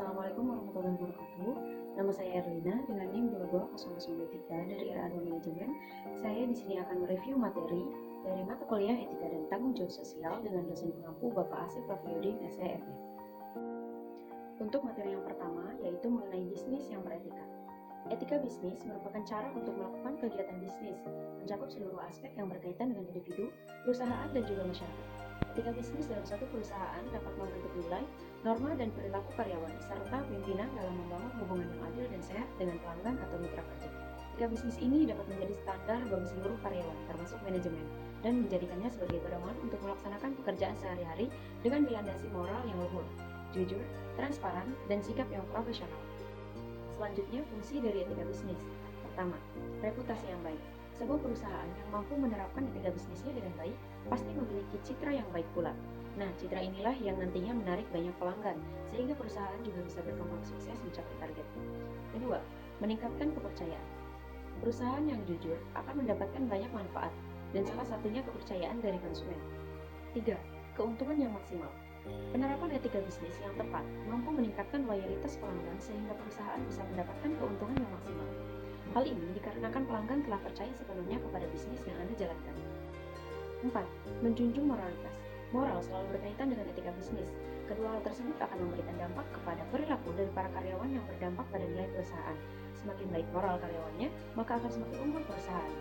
Assalamualaikum warahmatullahi wabarakatuh. Nama saya Erlina dengan NIM 220023 dari RA2 Manajemen. Saya di sini akan mereview materi dari mata kuliah Etika dan Tanggung Jawab Sosial dengan dosen pengampu Bapak Asif Raffiuddin SEM. Untuk materi yang pertama yaitu mengenai bisnis yang beretika. Etika bisnis merupakan cara untuk melakukan kegiatan bisnis, mencakup seluruh aspek yang berkaitan dengan individu, perusahaan, dan juga masyarakat. Etika bisnis dalam satu perusahaan dapat membentuk nilai, norma, dan perilaku karyawan, serta pimpinan dalam membangun hubungan yang adil dan sehat dengan pelanggan atau mitra kerja. Etika bisnis ini dapat menjadi standar bagi seluruh karyawan, termasuk manajemen, dan menjadikannya sebagai pedoman untuk melaksanakan pekerjaan sehari-hari dengan dilandasi moral yang luhur, jujur, transparan, dan sikap yang profesional. Selanjutnya, fungsi dari etika bisnis. Pertama, reputasi yang baik. Sebuah perusahaan yang mampu menerapkan etika bisnisnya dengan baik pasti memiliki citra yang baik pula. Nah, citra inilah yang nantinya menarik banyak pelanggan, sehingga perusahaan juga bisa berkembang sukses mencapai target. Kedua, meningkatkan kepercayaan. Perusahaan yang jujur akan mendapatkan banyak manfaat, dan salah satunya kepercayaan dari konsumen. Tiga, keuntungan yang maksimal. Penerapan etika bisnis yang tepat mampu meningkatkan loyalitas pelanggan sehingga perusahaan bisa mendapatkan keuntungan yang maksimal. Hal ini dikarenakan pelanggan telah percaya sepenuhnya kepada bisnis yang Anda jalankan. 4. Menjunjung moralitas. Moral selalu berkaitan dengan etika bisnis. Kedua hal tersebut akan memberikan dampak kepada perilaku dari para karyawan yang berdampak pada nilai perusahaan. Semakin baik moral karyawannya, maka akan semakin unggul perusahaan.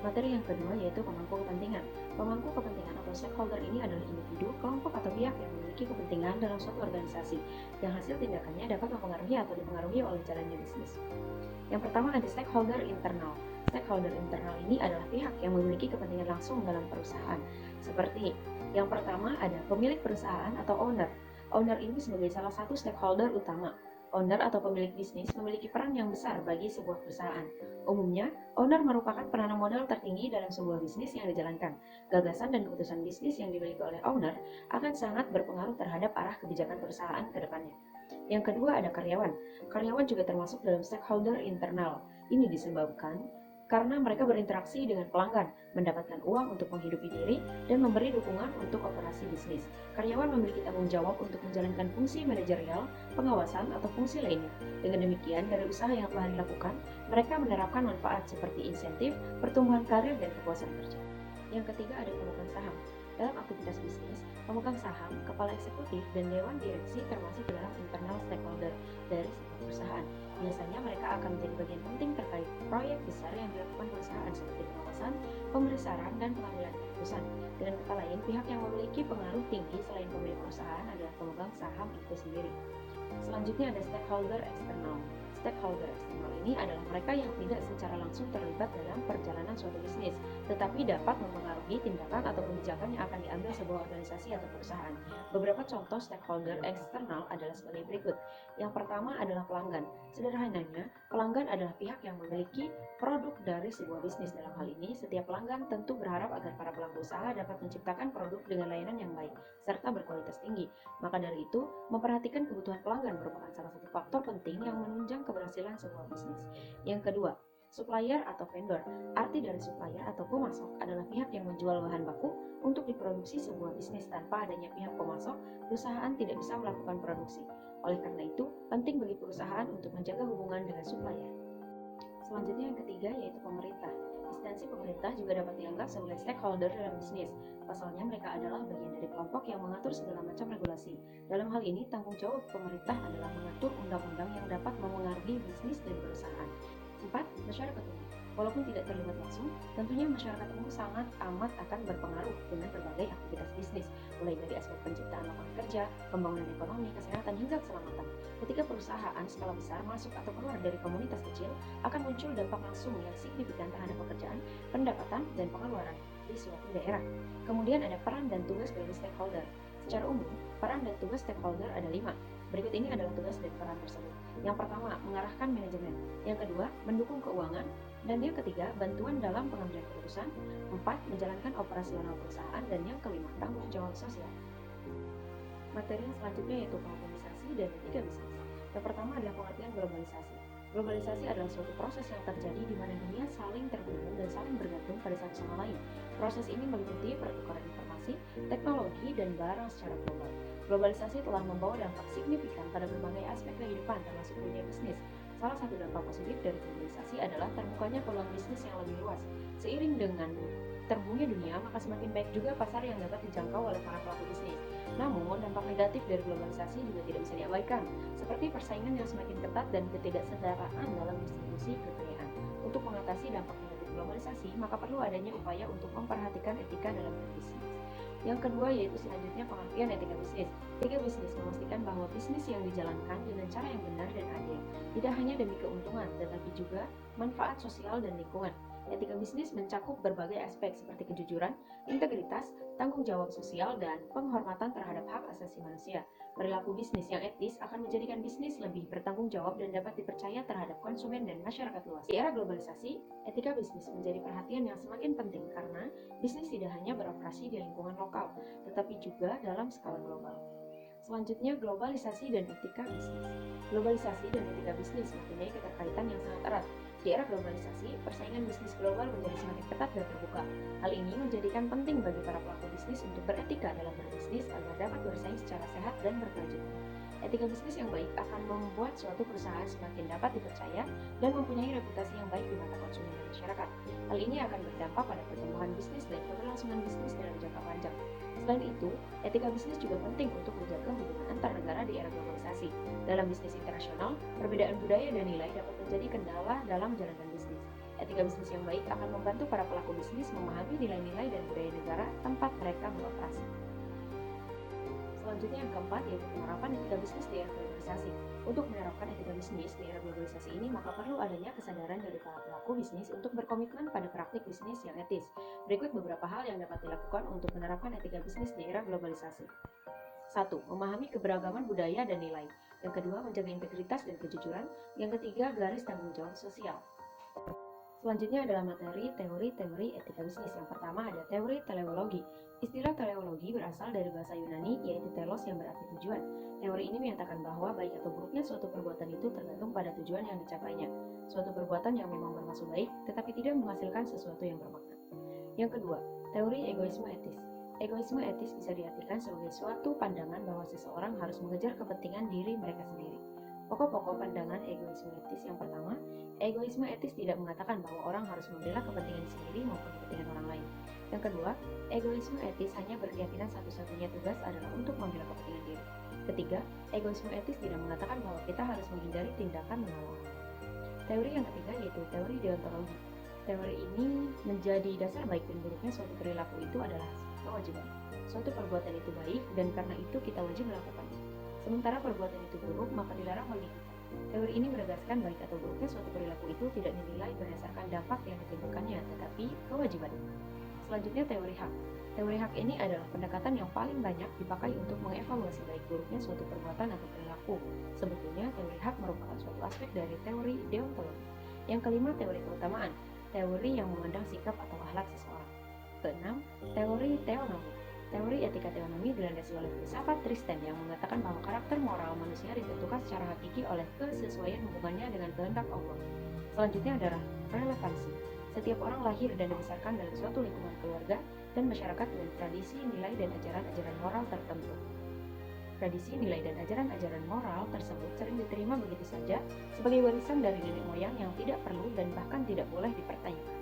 Materi yang kedua yaitu pemangku kepentingan. Pemangku kepentingan atau stakeholder ini adalah individu, kelompok, atau pihak yang memiliki kepentingan dalam suatu organisasi, yang hasil tindakannya dapat mempengaruhi atau dipengaruhi oleh jalannya bisnis. Yang pertama ada stakeholder internal. Stakeholder internal ini adalah pihak yang memiliki kepentingan langsung dalam perusahaan. Seperti yang pertama ada pemilik perusahaan atau owner. Owner ini sebagai salah satu stakeholder utama. Owner atau pemilik bisnis memiliki peran yang besar bagi sebuah perusahaan. Umumnya, owner merupakan penanam modal tertinggi dalam sebuah bisnis yang dijalankan. Gagasan dan keputusan bisnis yang dimiliki oleh owner akan sangat berpengaruh terhadap arah kebijakan perusahaan ke depannya. Yang kedua ada karyawan. Karyawan juga termasuk dalam stakeholder internal. Ini disebabkan karena mereka berinteraksi dengan pelanggan, mendapatkan uang untuk menghidupi diri, dan memberi dukungan untuk operasi bisnis. Karyawan memiliki tanggung jawab untuk menjalankan fungsi manajerial, pengawasan, atau fungsi lainnya. Dengan demikian, dari usaha yang telah dilakukan, mereka menerapkan manfaat seperti insentif, pertumbuhan karir, dan kepuasan kerja. Yang ketiga ada pemegang saham. Dalam aktivitas bisnis, pemegang saham, kepala eksekutif, dan dewan direksi termasuk dalam internal stakeholder dari sebuah perusahaan. Biasanya mereka akan menjadi bagian penting terkait proyek besar yang dilakukan perusahaan seperti pengawasan, pemberi saran, dan pengambilan keputusan. Dengan kata lain, pihak yang memiliki pengaruh tinggi selain pemilik perusahaan adalah pemegang saham itu sendiri. Selanjutnya ada stakeholder eksternal. Stakeholder eksternal ini adalah mereka yang tidak secara langsung terlibat dalam perjalanan suatu bisnis, tetapi dapat mempengaruhi tindakan atau kebijakan yang akan diambil sebuah organisasi atau perusahaan. Beberapa contoh stakeholder eksternal adalah sebagai berikut. Yang pertama adalah pelanggan. Sederhananya, pelanggan adalah pihak yang memiliki produk dari sebuah bisnis. Dalam hal ini, setiap pelanggan tentu berharap agar para pelaku usaha dapat menciptakan produk dengan layanan yang baik, serta berkualitas tinggi. Maka dari itu, memperhatikan kebutuhan pelanggan merupakan salah satu faktor penting yang menunjang keberhasilan sebuah bisnis. Yang kedua, supplier atau vendor. Arti dari supplier atau pemasok adalah pihak yang menjual bahan baku untuk diproduksi sebuah bisnis. Tanpa adanya pihak pemasok, perusahaan tidak bisa melakukan produksi. Oleh karena itu, penting bagi perusahaan untuk menjaga hubungan dengan supplier. Selanjutnya yang ketiga yaitu pemerintah. Instansi pemerintah juga dapat dianggap sebagai stakeholder dalam bisnis. Pasalnya mereka adalah bagian dari kelompok yang mengatur segala macam regulasi. Dalam hal ini, tanggung jawab pemerintah adalah mengatur undang-undang yang dapat memengaruhi bisnis dan perusahaan. 4. Masyarakat umum. Walaupun tidak terlibat langsung, tentunya masyarakat umum sangat amat akan berpengaruh dengan berbagai aktivitas bisnis, mulai dari aspek penciptaan lapangan kerja, pembangunan ekonomi, kesehatan, hingga keselamatan. Ketika perusahaan skala besar masuk atau keluar dari komunitas kecil, akan muncul dampak langsung yang signifikan terhadap pekerjaan, pendapatan, dan pengeluaran di suatu daerah. Kemudian ada peran dan tugas dari stakeholder. Secara umum, peran dan tugas stakeholder ada 5. Berikut ini adalah tugas dan peran tersebut. Yang pertama, mengarahkan manajemen. Yang kedua, mendukung keuangan. Dan yang ketiga, bantuan dalam pengambilan keputusan. 4. Menjalankan operasional perusahaan. Dan yang kelima, tanggung jawab sosial. Materi yang selanjutnya yaitu globalisasi dan etika bisnis. Yang pertama adalah pengertian globalisasi. Globalisasi adalah suatu proses yang terjadi di mana dunia saling terhubung dan saling bergantung pada satu sama lain. Proses ini meliputi pertukaran informasi, informasi, teknologi, dan barang secara global. Globalisasi telah membawa dampak signifikan pada berbagai aspek kehidupan termasuk dunia bisnis. Salah satu dampak positif dari globalisasi adalah terbukanya peluang bisnis yang lebih luas. Seiring dengan terhubungnya dunia, maka semakin baik juga pasar yang dapat dijangkau oleh para pelaku bisnis. Namun, dampak negatif dari globalisasi juga tidak bisa diabaikan, seperti persaingan yang semakin ketat dan ketidaksetaraan dalam distribusi kekayaan. Untuk mengatasi dampak negatif globalisasi, maka perlu adanya upaya untuk memperhatikan etika dalam berbisnis. Yang kedua yaitu selanjutnya pengertian etika bisnis. Etika bisnis memastikan bahwa bisnis yang dijalankan dengan cara yang benar dan adil, tidak hanya demi keuntungan, tetapi juga manfaat sosial dan lingkungan. Etika bisnis mencakup berbagai aspek seperti kejujuran, integritas, tanggung jawab sosial, dan penghormatan terhadap hak asasi manusia. Perilaku bisnis yang etis akan menjadikan bisnis lebih bertanggung jawab dan dapat dipercaya terhadap konsumen dan masyarakat luas. Di era globalisasi, etika bisnis menjadi perhatian yang semakin penting karena bisnis tidak hanya beroperasi di lingkungan lokal, tetapi juga dalam skala global. Selanjutnya, globalisasi dan etika bisnis. Globalisasi dan etika bisnis mempunyai keterkaitan yang sangat erat. Di era globalisasi, persaingan bisnis global menjadi semakin ketat dan terbuka. Hal ini menjadikan penting bagi para pelaku bisnis untuk beretika dalam berbisnis agar dapat bersaing secara sehat dan berkelanjutan. Etika bisnis yang baik akan membuat suatu perusahaan semakin dapat dipercaya dan mempunyai reputasi yang baik di mata konsumen dan masyarakat. Hal ini akan berdampak pada pertumbuhan bisnis dan keberlangsungan bisnis dalam jangka panjang. Selain itu, etika bisnis juga penting untuk menjaga hubungan antar negara di era globalisasi. Dalam bisnis internasional, perbedaan budaya dan nilai dapat menjadi kendala dalam menjalankan bisnis. Etika bisnis yang baik akan membantu para pelaku bisnis memahami nilai-nilai dan budaya negara tempat mereka beroperasi. Selanjutnya yang keempat yaitu penerapan etika bisnis di era globalisasi. Untuk menerapkan etika bisnis di era globalisasi ini, maka perlu adanya kesadaran dari para pelaku bisnis untuk berkomitmen pada praktik bisnis yang etis. Berikut beberapa hal yang dapat dilakukan untuk menerapkan etika bisnis di era globalisasi. 1. Memahami keberagaman budaya dan nilai. Yang kedua, menjaga integritas dan kejujuran. Yang ketiga, garis tanggung jawab sosial. Selanjutnya adalah materi teori-teori etika bisnis. Yang pertama ada teori teleologi. Istilah teleologi berasal dari bahasa Yunani yaitu telos yang berarti tujuan. Teori ini menyatakan bahwa baik atau buruknya suatu perbuatan itu tergantung pada tujuan yang dicapainya. Suatu perbuatan yang memang bermaksud baik tetapi tidak menghasilkan sesuatu yang bermakna. Yang kedua, teori egoisme etis. Egoisme etis bisa diartikan sebagai suatu pandangan bahwa seseorang harus mengejar kepentingan diri mereka sendiri. Pokok-pokok pandangan egoisme etis yang pertama, egoisme etis tidak mengatakan bahwa orang harus membela kepentingan sendiri maupun kepentingan orang lain. Yang kedua, egoisme etis hanya berkeyakinan satu-satunya tugas adalah untuk membela kepentingan diri. Ketiga, egoisme etis tidak mengatakan bahwa kita harus menghindari tindakan menolong. Teori yang ketiga yaitu teori deontologi. Teori ini menjadi dasar baik dan buruknya suatu perilaku itu adalah kewajiban. Suatu perbuatan itu baik dan karena itu kita wajib melakukannya. Sementara perbuatan itu buruk, maka dilarang bagi kita. Teori ini menegaskan baik atau buruknya suatu perilaku itu tidak dinilai berdasarkan dampak yang ditimbulkannya, tetapi kewajiban. Selanjutnya teori hak. Teori hak ini adalah pendekatan yang paling banyak dipakai untuk mengevaluasi baik buruknya suatu perbuatan atau perilaku. Sebetulnya teori hak merupakan suatu aspek dari teori deontologi. Yang kelima, teori keutamaan. Teori yang memandang sikap atau akhlak seseorang. Keenam, teori teonomi. Teori etika teonomi dilandasi oleh filsafat Tristan yang mengatakan bahwa karakter moral manusia ditentukan secara hakiki oleh kesesuaian hubungannya dengan kehendak Allah. Selanjutnya adalah relevansi. Setiap orang lahir dan dibesarkan dalam suatu lingkungan keluarga dan masyarakat dengan tradisi, nilai, dan ajaran-ajaran moral tertentu. Tradisi, nilai, dan ajaran-ajaran moral tersebut sering diterima begitu saja sebagai warisan dari nenek moyang yang tidak perlu dan bahkan tidak boleh dipertanyakan.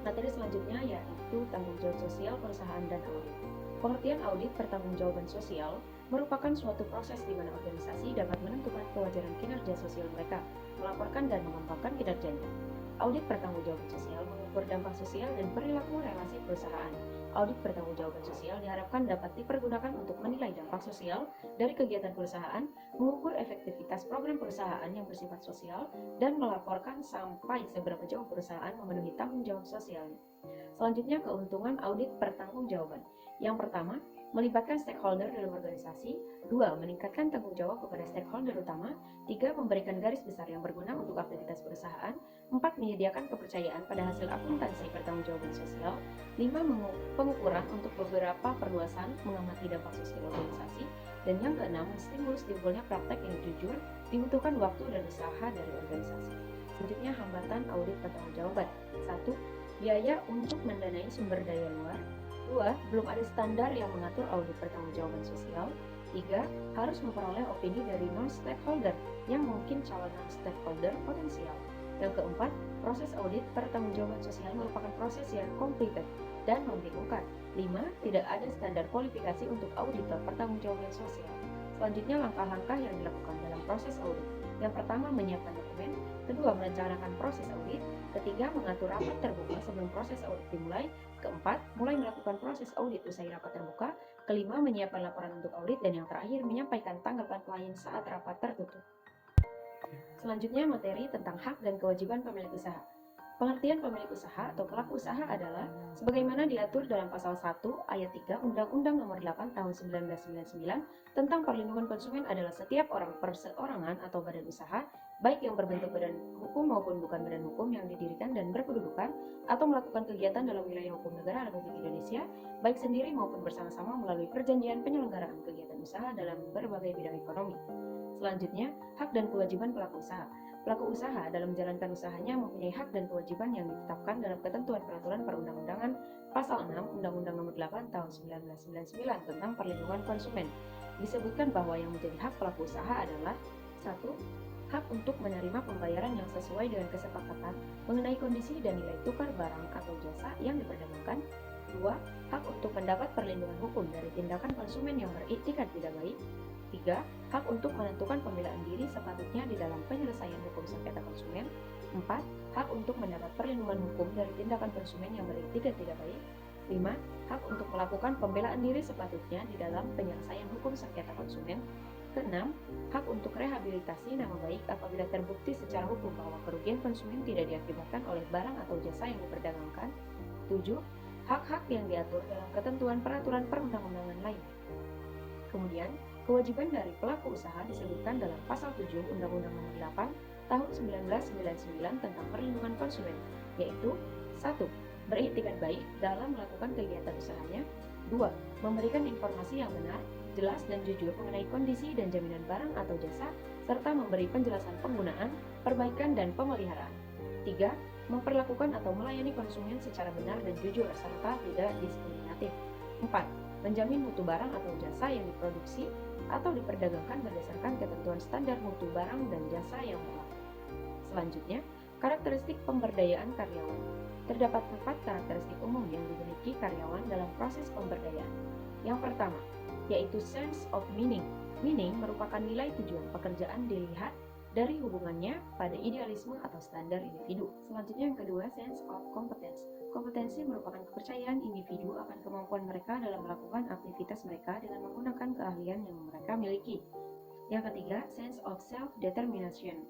Materi selanjutnya yaitu tanggung jawab sosial perusahaan dan audit. Pengertian audit pertanggungjawaban sosial merupakan suatu proses di mana organisasi dapat menentukan kewajaran kinerja sosial mereka, melaporkan dan mengembangkan kinerjanya. Audit pertanggungjawaban sosial mengukur dampak sosial dan perilaku relasi perusahaan. Audit pertanggungjawaban sosial diharapkan dapat dipergunakan untuk menilai dampak sosial dari kegiatan perusahaan, mengukur efektivitas program perusahaan yang bersifat sosial, dan melaporkan sampai seberapa jauh perusahaan memenuhi tanggung jawab sosialnya. Selanjutnya, keuntungan audit pertanggungjawaban. Yang pertama, melibatkan stakeholder dalam organisasi. 2. Meningkatkan tanggung jawab kepada stakeholder utama. 3. Memberikan garis besar yang berguna untuk aktivitas perusahaan. 4. Menyediakan kepercayaan pada hasil akuntansi pertanggungjawaban sosial. 5. Pengukuran untuk beberapa perluasan mengamati dampak sosial organisasi. Dan yang keenam, menstimulus timbulnya praktek yang jujur, dibutuhkan waktu dan usaha dari organisasi. Selanjutnya, hambatan audit pertanggungjawaban. 1. Biaya untuk mendanai sumber daya luar. 2. Belum ada standar yang mengatur audit pertanggungjawaban sosial. 3. Harus memperoleh opini dari non-stakeholder yang mungkin calon non-stakeholder potensial. Yang keempat, proses audit pertanggungjawaban sosial merupakan proses yang complicated dan membingungkan. 5. Tidak ada standar kualifikasi untuk auditor pertanggungjawaban sosial. Selanjutnya, langkah-langkah yang dilakukan dalam proses audit. Yang pertama, menyiapkan dokumen. Kedua, merencanakan proses audit. Ketiga, mengatur rapat terbuka sebelum proses audit dimulai. Keempat, mulai melakukan proses audit usai rapat terbuka. Kelima, menyiapkan laporan untuk audit. Dan yang terakhir, menyampaikan tanggapan klien saat rapat tertutup. Selanjutnya, materi tentang hak dan kewajiban pemilik usaha. Pengertian pemilik usaha atau pelaku usaha adalah sebagaimana diatur dalam pasal 1 ayat 3 Undang-Undang Nomor 8 Tahun 1999 tentang perlindungan konsumen adalah setiap orang perseorangan atau badan usaha, baik yang berbentuk badan hukum maupun bukan badan hukum yang didirikan dan berkedudukan atau melakukan kegiatan dalam wilayah hukum negara Republik Indonesia, baik sendiri maupun bersama-sama melalui perjanjian penyelenggaraan kegiatan usaha dalam berbagai bidang ekonomi. Selanjutnya, hak dan kewajiban pelaku usaha. Pelaku usaha dalam menjalankan usahanya mempunyai hak dan kewajiban yang ditetapkan dalam ketentuan peraturan perundang-undangan Pasal 6 Undang-Undang Nomor 8 Tahun 1999 tentang perlindungan konsumen. Disebutkan bahwa yang menjadi hak pelaku usaha adalah 1. Hak untuk menerima pembayaran yang sesuai dengan kesepakatan mengenai kondisi dan nilai tukar barang atau jasa yang diperdagangkan. 2. Hak untuk mendapat perlindungan hukum dari tindakan konsumen yang beriktikat tidak baik. 3. Hak untuk menentukan pembelaan diri sepatutnya di dalam penyelesaian hukum sengketa konsumen. 4. Hak untuk mendapat perlindungan hukum dari tindakan konsumen yang beriktikat tidak baik. 5. Hak untuk melakukan pembelaan diri sepatutnya di dalam penyelesaian hukum sengketa konsumen. Keenam, hak untuk rehabilitasi nama baik apabila terbukti secara hukum bahwa kerugian konsumen tidak diakibatkan oleh barang atau jasa yang diperdagangkan. 7. Hak-hak yang diatur dalam ketentuan peraturan perundang-undangan lain. Kemudian, kewajiban dari pelaku usaha disebutkan dalam Pasal 7 Undang-Undang Nomor 8 Tahun 1999 tentang perlindungan konsumen, yaitu 1. Beriktikat baik dalam melakukan kegiatan usahanya. 2. Memberikan informasi yang benar, jelas dan jujur mengenai kondisi dan jaminan barang atau jasa, serta memberi penjelasan penggunaan, perbaikan dan pemeliharaan. 3. Memperlakukan atau melayani konsumen secara benar dan jujur serta tidak diskriminatif. 4. Menjamin mutu barang atau jasa yang diproduksi atau diperdagangkan berdasarkan ketentuan standar mutu barang dan jasa yang berlaku. Selanjutnya, karakteristik pemberdayaan karyawan. Terdapat 4 karakteristik umum yang dimiliki karyawan dalam proses pemberdayaan. Yang pertama, yaitu sense of meaning. Meaning merupakan nilai tujuan pekerjaan dilihat dari hubungannya pada idealisme atau standar individu. Selanjutnya yang kedua, sense of competence. Kompetensi merupakan kepercayaan individu akan kemampuan mereka dalam melakukan aktivitas mereka dengan menggunakan keahlian yang mereka miliki. Yang ketiga, sense of self-determination.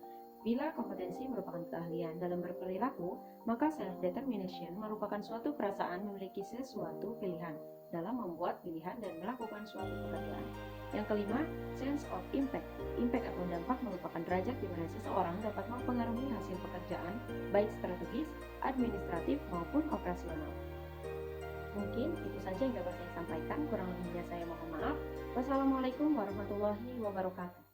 Bila kompetensi merupakan keahlian dalam berperilaku, maka self-determination merupakan suatu perasaan memiliki sesuatu pilihan dalam membuat pilihan dan melakukan suatu pekerjaan. Yang kelima, sense of impact. Impact atau dampak merupakan derajat di mana seseorang dapat mempengaruhi hasil pekerjaan, baik strategis, administratif, maupun operasional. Mungkin itu saja yang dapat saya sampaikan, kurang lebihnya saya mohon maaf. Wassalamualaikum warahmatullahi wabarakatuh.